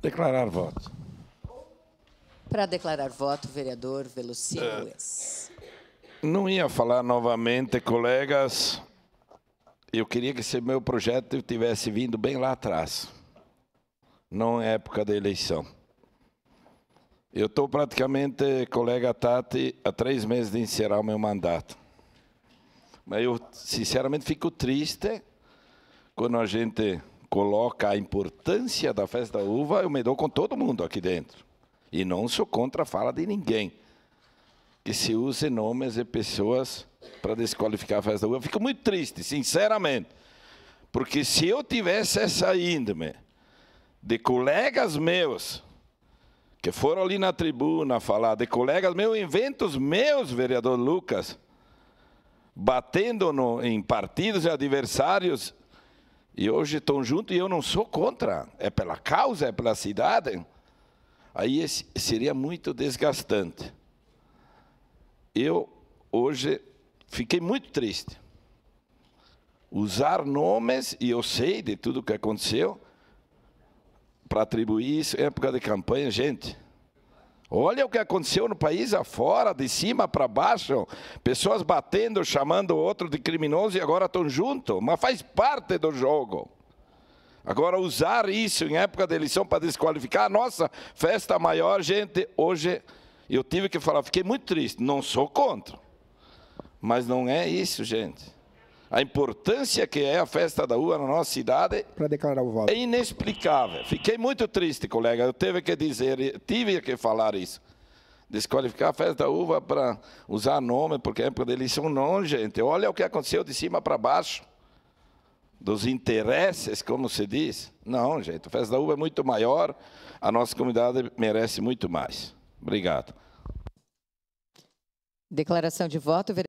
Declarar voto. Para declarar voto, vereador Velocino Luiz. Não ia falar novamente, colegas. Eu queria que esse meu projeto tivesse vindo bem lá atrás, não é época da eleição. Eu estou praticamente, colega Tati, há 3 meses de encerrar o meu mandato. Mas eu, sinceramente, fico triste quando a gente coloca a importância da festa da uva, eu me dou com todo mundo aqui dentro. E não sou contra a fala de ninguém. Que se use nomes de pessoas para desqualificar a festa da uva. Eu fico muito triste, sinceramente. Porque se eu tivesse essa índole de colegas meus, que foram ali na tribuna falar, de colegas meus, eventos meus, vereador Lucas, batendo em partidos e adversários, e hoje estão juntos e eu não sou contra. É pela causa, é pela cidade. Aí seria muito desgastante. Eu, hoje, fiquei muito triste. Usar nomes, e eu sei de tudo o que aconteceu, para atribuir isso em época de campanha, gente. Olha o que aconteceu no país afora, de cima para baixo, pessoas batendo, chamando o outro de criminoso e agora estão juntos, mas faz parte do jogo. Agora, usar isso em época de eleição para desqualificar a nossa festa maior, gente, hoje eu tive que falar, fiquei muito triste, não sou contra, mas não é isso, gente. A importância que é a festa da uva na nossa cidade para declarar o voto. É inexplicável. Fiquei muito triste, colega, eu tive que falar isso. Desqualificar a festa da uva para usar nome, porque é época de eleição, não, gente. Olha o que aconteceu de cima para baixo. Dos interesses, como se diz. Não, gente, a festa da uva é muito maior, a nossa comunidade merece muito mais. Obrigado. Declaração de voto, vereador.